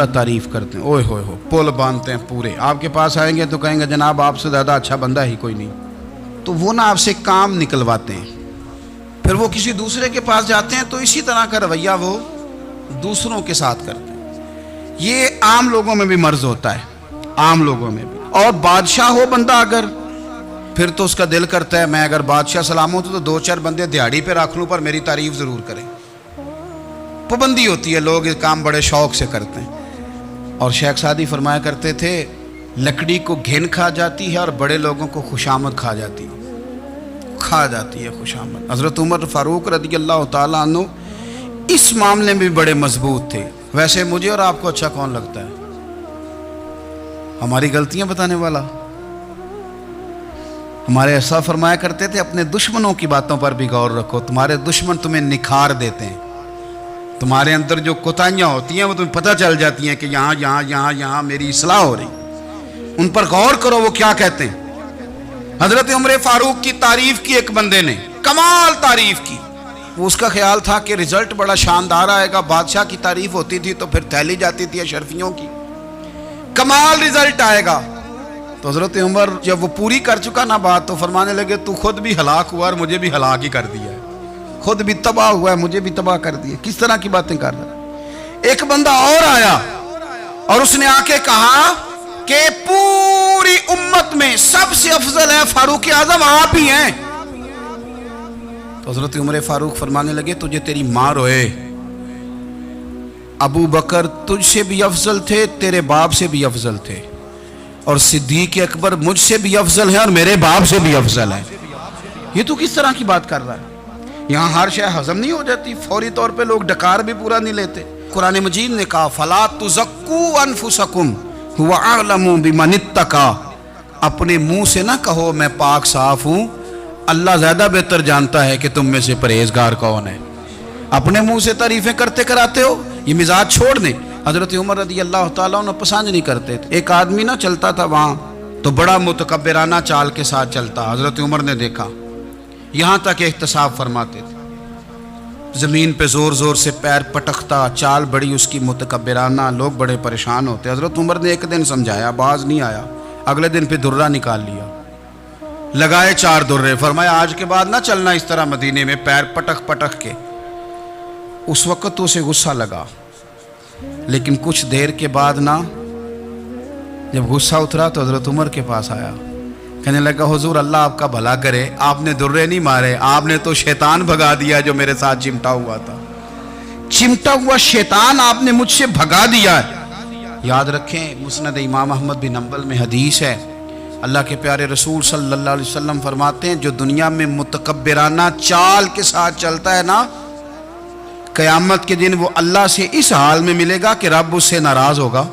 तारीफ करते हैं, ओए होए हो, पुल बांधते हैं पूरे। आपके पास आएंगे तो कहेंगे जनाब आपसे ज़्यादा अच्छा बंदा ही कोई नहीं। तो वो ना आपसे काम निकलवाते हैं, फिर वो किसी दूसरे के पास जाते हैं तो इसी तरह का रवैया वो दूसरों के साथ करते हैं। ये आम लोगों में भी मर्ज होता है, आम लोगों में भी। और बादशाह हो बंदा अगर, फिर तो उसका दिल करता है मैं अगर बादशाह सलाम हो तो दो चार बंदे दिहाड़ी पे रख लूँ पर मेरी तारीफ ज़रूर करें। पाबंदी होती है, लोग ये काम बड़े शौक से करते हैं। और शेख सादी फरमाया करते थे लकड़ी को घिन खा जाती है और बड़े लोगों को खुशामद खा जाती है खुशामद। हज़रत उमर फारूक रज़ी अल्लाह ताला अन्हु इस मामले में भी बड़े मजबूत थे। वैसे मुझे और आपको अच्छा कौन लगता है? हमारी गलतियां बताने वाला। हमारे ऐसा फरमाया करते थे अपने दुश्मनों की बातों पर भी गौर रखो, तुम्हारे दुश्मन तुम्हें निखार देते हैं। तुम्हारे अंदर जो कोताहियां होती हैं वो तुम्हें पता चल जाती हैं कि यहाँ मेरी इस्लाह हो रही, उन पर गौर करो वो क्या कहते हैं। हजरत उमर फारूक की तारीफ की एक बंदे ने, कमाल तारीफ की। वो उसका ख्याल था कि रिजल्ट बड़ा शानदार आएगा। बादशाह की तारीफ होती थी तो फिर थैली जाती थी अशरफियों की, कमाल रिजल्ट आएगा। तो हजरत उमर जब वो पूरी कर चुका ना बात, तो फरमाने लगे तू खुद भी हलाक हुआ और मुझे भी हलाक ही कर दिया है, खुद भी तबाह हुआ है मुझे भी तबाह कर दिया। किस तरह की बातें कर रहा है। एक बंदा और आया और उसने आके कहा कि पूरी उम्मत में सबसे अफजल है फारूक आजम आप ही हैं। तो हजरत उमर फारूक फरमाने लगे तुझे तेरी माँ रोए, अबू बकर तुझसे भी अफजल थे, तेरे बाप से भी अफजल थे, और सिद्दीक अकबर मुझसे भी अफजल है और मेरे बाप से भी अफजल है। ये तू किस तरह की बात कर रहा है? यहाँ हर शय हजम नहीं हो जाती, फौरी तौर पे लोग डकार भी पूरा नहीं लेते। कुरान मजीद ने कहा फला तुज़क्कू अनफुसकुम हुवा अअलमु बिमन इत्तका, अपने मुंह से ना कहो मैं पाक साफ हूँ, अल्लाह ज्यादा बेहतर जानता है कि तुम में से परहेजगार कौन है। अपने मुंह से तारीफें करते कराते हो, ये मिजाज छोड़ दे। हजरत उमर रज़ी अल्लाह ताला अन्हु पसंद नहीं करते थे। एक आदमी ना चलता था वहाँ तो बड़ा मुतकब्बिराना चाल के साथ चलता। हजरत उमर ने देखा, यहाँ तक एहतसाब फरमाते थे, ज़मीन पे ज़ोर ज़ोर से पैर पटकता, चाल बड़ी उसकी मुतकब्बिराना, लोग बड़े परेशान होते। हजरत उमर ने एक दिन समझाया, बाज नहीं आया। अगले दिन पे दुर्रा निकाल लिया, लगाए 4 दुर्रे, फरमाया आज के बाद ना चलना इस तरह मदीने में पैर पटक पटक के। उस वक़्त तो उसे गुस्सा लगा, लेकिन कुछ देर के बाद ना जब गुस्सा उतरा तो हजरत उमर के पास आया, कहने लगा हुजूर अल्लाह आपका भला करे, आपने दुर्रे नहीं मारे, आपने तो शैतान भगा दिया जो मेरे साथ चिमटा हुआ था। चिमटा हुआ शैतान आपने मुझसे भगा दिया है। याद रखें मुस्नद इमाम अहमद बिन हंबल में हदीस है, अल्लाह के प्यारे रसूल सल्लल्लाहु अलैहि वसल्लम फरमाते हैं जो दुनिया में मुतकब्बिराना चाल के साथ चलता है ना, क़यामत के दिन वो अल्लाह से इस हाल में मिलेगा कि रब उससे नाराज होगा।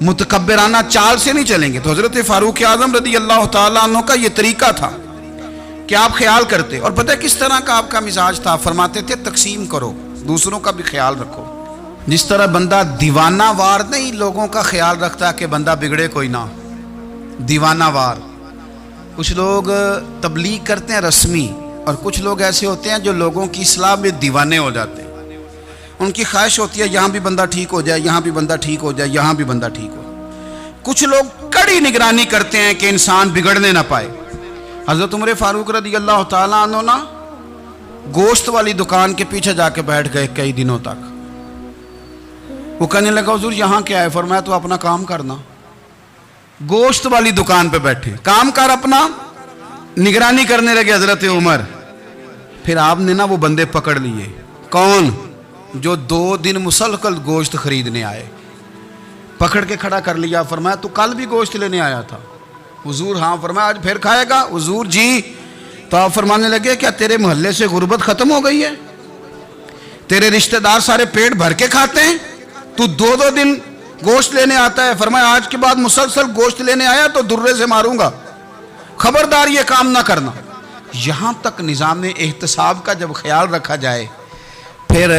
मुतकब्बिराना चाल से नहीं चलेंगे। तो हजरत फारूक आजम रज़ी अल्लाह ताला अन्हु का ये तरीका था कि आप ख्याल करते। और पता है किस तरह का आपका मिजाज था? फरमाते थे तकसीम करो, दूसरों का भी ख्याल रखो। जिस तरह बंदा दीवाना वार नहीं लोगों का ख्याल रखता कि बंदा बिगड़े कोई ना, दीवाना वार। कुछ लोग तबलीग करते हैं रस्मी, और कुछ लोग ऐसे होते हैं जो लोगों की इस्लाह में दीवाने हो जाते हैं। उनकी ख्वाहिश होती है यहाँ भी बंदा ठीक हो जाए, यहाँ भी बंदा ठीक हो जाए, यहाँ भी बंदा ठीक हो। कुछ लोग कड़ी निगरानी करते हैं कि इंसान बिगड़ने ना पाए। हज़रत उमर फारूक रज़ी अल्लाह ताला अन्हु ना गोश्त वाली दुकान के पीछे जाके बैठ गए कई दिनों तक। वो कहने लगा हुजूर यहाँ क्या है? फरमाया तो अपना काम करना। गोश्त वाली दुकान पे बैठे, काम कर अपना, निगरानी करने लगे हजरत उमर। फिर आपने ना वो बंदे पकड़ लिए। कौन? जो 2 दिन मुसलसल गोश्त खरीदने आए, पकड़ के खड़ा कर लिया। फरमाया तू कल भी गोश्त लेने आया था? हुजूर हाँ। फरमाया आज फिर खाएगा? हुजूर जी। तो आप फरमाने लगे क्या तेरे मोहल्ले से गुर्बत खत्म हो गई है? तेरे रिश्तेदार सारे पेट भर के खाते हैं, तू 2-2 दिन गोश्त लेने आता है? फरमाया आज के बाद मुसलसल गोश्त लेने आया तो दुर्रे से मारूंगा, खबरदार ये काम ना करना। यहाँ तक निज़ाम एहतसाब का जब ख्याल रखा जाए फिर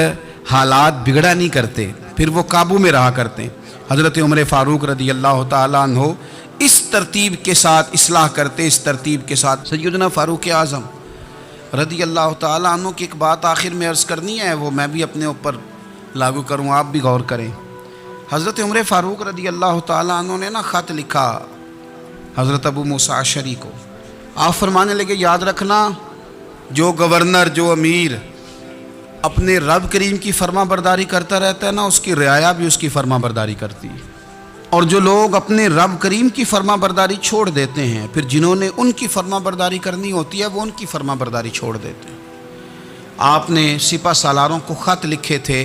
हालात बिगड़ा नहीं करते, फिर वो काबू में रहा करते। हज़रत उमर फ़ारूक रज़ी अल्लाह ताला अन्हु इस तरतीब के साथ इस्लाह करते, इस तरतीब के साथ। सैयदना फ़ारूक आज़म रज़ी अल्लाह ताला अन्हु की एक बात आखिर में अर्ज़ करनी है, वो मैं भी अपने ऊपर लागू करूँ, आप भी गौर करें। حضرت عمر فاروق رضی اللہ تعالیٰ عنہ نے نا خط لکھا حضرت ابو موسیٰ اشعری کو. آپ فرمانے لگے یاد رکھنا جو گورنر جو امیر اپنے رب کریم کی فرما برداری کرتا رہتا ہے نا اس کی رعایا بھی اس کی فرما برداری کرتی ہے. اور جو لوگ اپنے رب کریم کی فرما برداری چھوڑ دیتے ہیں پھر جنہوں نے ان کی فرما برداری کرنی ہوتی ہے وہ ان کی فرما برداری چھوڑ دیتے ہیں. آپ نے سپہ سالاروں کو خط لکھے تھے،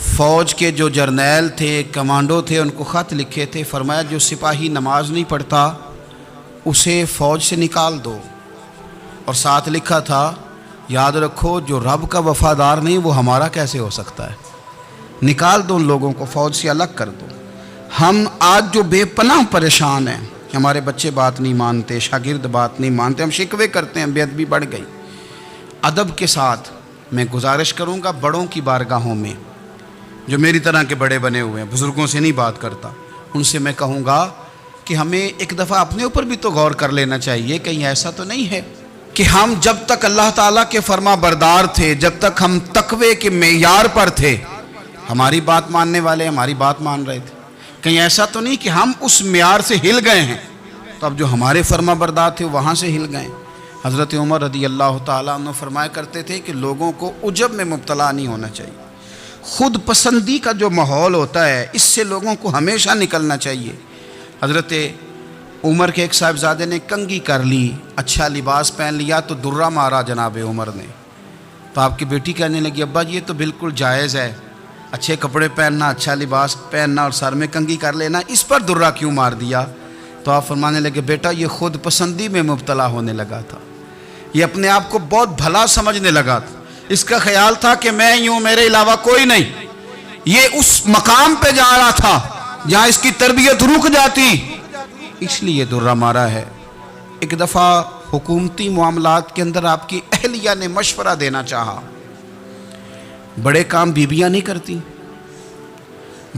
فوج کے جو جرنیل تھے کمانڈو تھے ان کو خط لکھے تھے. فرمایا جو سپاہی نماز نہیں پڑھتا اسے فوج سے نکال دو. اور ساتھ لکھا تھا یاد رکھو جو رب کا وفادار نہیں وہ ہمارا کیسے ہو سکتا ہے. نکال دو ان لوگوں کو، فوج سے الگ کر دو. ہم آج جو بے پناہ پریشان ہیں، ہمارے بچے بات نہیں مانتے، شاگرد بات نہیں مانتے، ہم شکوے کرتے ہیں، بے ادبی بڑھ گئی. ادب کے ساتھ میں گزارش کروں گا بڑوں کی بارگاہوں میں جو میری طرح کے بڑے بنے ہوئے ہیں، بزرگوں سے نہیں بات کرتا، ان سے میں کہوں گا کہ ہمیں ایک دفعہ اپنے اوپر بھی تو غور کر لینا چاہیے. کہیں ایسا تو نہیں ہے کہ ہم جب تک اللہ تعالیٰ کے فرما بردار تھے، جب تک ہم تقوی کے معیار پر تھے، ہماری بات ماننے والے ہماری بات مان رہے تھے. کہیں ایسا تو نہیں کہ ہم اس معیار سے ہل گئے ہیں تو اب جو ہمارے فرما بردار تھے وہاں سے ہل گئے. حضرت عمر رضی اللہ تعالیٰ عنہ فرمایا کرتے تھے کہ لوگوں کو عجب میں مبتلا نہیں ہونا چاہیے. خود پسندی کا جو ماحول ہوتا ہے اس سے لوگوں کو ہمیشہ نکلنا چاہیے. حضرت عمر کے ایک صاحبزادے نے کنگھی کر لی، اچھا لباس پہن لیا تو درہ مارا جناب عمر نے. تو آپ کی بیٹی کہنے لگی ابا یہ تو بالکل جائز ہے، اچھے کپڑے پہننا، اچھا لباس پہننا اور سر میں کنگھی کر لینا، اس پر درہ کیوں مار دیا؟ تو آپ فرمانے لگے بیٹا یہ خود پسندی میں مبتلا ہونے لگا تھا، یہ اپنے آپ کو بہت بھلا سمجھنے لگا تھا. اس کا خیال تھا کہ میں ہی ہوں، میرے علاوہ کوئی نہیں. یہ اس مقام پہ جا رہا تھا جہاں اس کی تربیت رک جاتی، اس لیے درہ مارا ہے. ایک دفعہ حکومتی معاملات کے اندر آپ کی اہلیہ نے مشورہ دینا چاہا. بڑے کام بیویاں نہیں کرتی،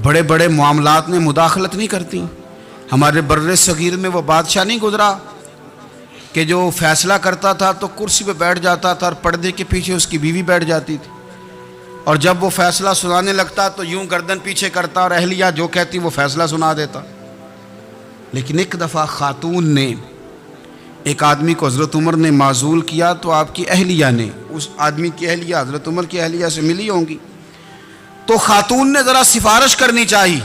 بڑے بڑے معاملات میں مداخلت نہیں کرتی. ہمارے بر صغیر میں وہ بادشاہ نہیں گزرا کہ جو فیصلہ کرتا تھا تو کرسی پہ بیٹھ جاتا تھا اور پردے کے پیچھے اس کی بیوی بیٹھ جاتی تھی، اور جب وہ فیصلہ سنانے لگتا تو یوں گردن پیچھے کرتا اور اہلیہ جو کہتی وہ فیصلہ سنا دیتا. لیکن ایک دفعہ خاتون نے ایک آدمی کو حضرت عمر نے معزول کیا تو آپ کی اہلیہ نے، اس آدمی کی اہلیہ حضرت عمر کی اہلیہ سے ملی ہوں گی، تو خاتون نے ذرا سفارش کرنی چاہی.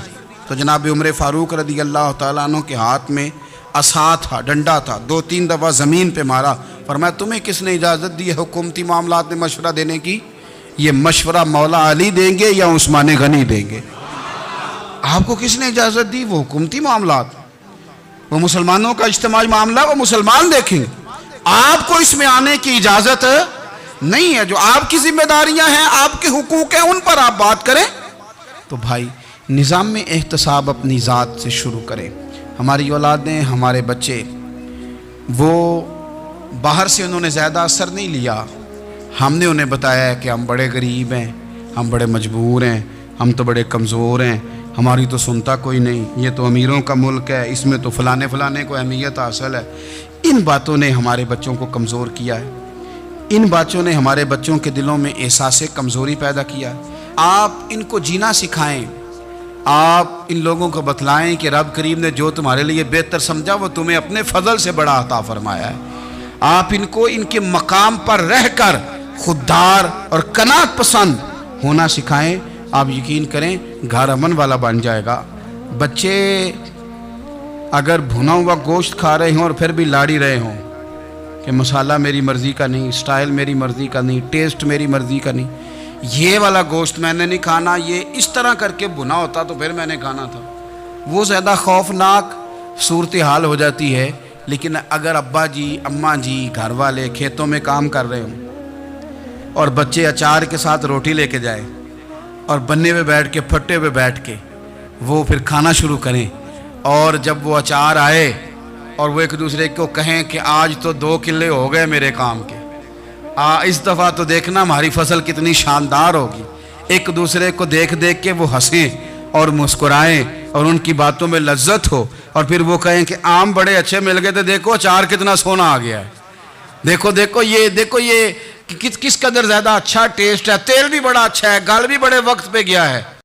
تو جناب عمر فاروق رضی اللہ تعالیٰ عنہ کے ہاتھ میں عصا تھا، ڈنڈا تھا، 2-3 دفعہ زمین پہ مارا. فرمایا تمہیں کس نے اجازت دی ہے حکومتی معاملات میں مشورہ دینے کی؟ یہ مشورہ مولا علی دیں گے یا عثمان غنی دیں گے؟ آپ کو کس نے اجازت دی؟ وہ حکومتی معاملات، وہ مسلمانوں کا اجتماعی معاملہ وہ مسلمان دیکھیں گے، آپ کو اس میں آنے کی اجازت نہیں ہے. جو آپ کی ذمہ داریاں ہیں، آپ کے حقوق ہیں، ان پر آپ بات کریں. تو بھائی نظام میں احتساب اپنی ذات سے شروع کریں. ہماری اولادیں، ہمارے بچے، وہ باہر سے انہوں نے زیادہ اثر نہیں لیا. ہم نے انہیں بتایا ہے کہ ہم بڑے غریب ہیں، ہم بڑے مجبور ہیں، ہم تو بڑے کمزور ہیں، ہماری تو سنتا کوئی نہیں، یہ تو امیروں کا ملک ہے، اس میں تو فلانے کو اہمیت حاصل ہے. ان باتوں نے ہمارے بچوں کو کمزور کیا ہے. ان باتوں نے ہمارے بچوں کے دلوں میں احساس کمزوری پیدا کیا. آپ ان کو جینا سکھائیں. آپ ان لوگوں کو بتلائیں کہ رب کریم نے جو تمہارے لیے بہتر سمجھا وہ تمہیں اپنے فضل سے بڑا عطا فرمایا ہے. آپ ان کو ان کے مقام پر رہ کر خوددار اور قناعت پسند ہونا سکھائیں. آپ یقین کریں گھر امن والا بن جائے گا. بچے اگر بھنا ہوا گوشت کھا رہے ہوں اور پھر بھی لاڑی رہے ہوں کہ مسالہ میری مرضی کا نہیں، سٹائل میری مرضی کا نہیں، ٹیسٹ میری مرضی کا نہیں، یہ والا گوشت میں نے نہیں کھانا، یہ اس طرح کر کے بھنا ہوتا تو پھر میں نے کھانا تھا، وہ زیادہ خوفناک صورتحال ہو جاتی ہے. لیکن اگر ابا جی اماں جی گھر والے کھیتوں میں کام کر رہے ہوں اور بچے اچار کے ساتھ روٹی لے کے جائیں اور بننے پہ بیٹھ کے پھٹے پہ بیٹھ کے وہ پھر کھانا شروع کریں، اور جب وہ اچار آئے اور وہ ایک دوسرے کو کہیں کہ آج تو 2 کلے ہو گئے میرے کام کے، اس دفعہ تو دیکھنا ہماری فصل کتنی شاندار ہوگی. ایک دوسرے کو دیکھ دیکھ کے وہ ہنسیں اور مسکرائیں اور ان کی باتوں میں لذت ہو، اور پھر وہ کہیں کہ آم بڑے اچھے مل گئے تھے، دیکھو اچار کتنا سونا آ گیا ہے، دیکھو یہ کس قدر زیادہ اچھا ٹیسٹ ہے، تیل بھی بڑا اچھا ہے، گل بھی بڑے وقت پہ گیا ہے.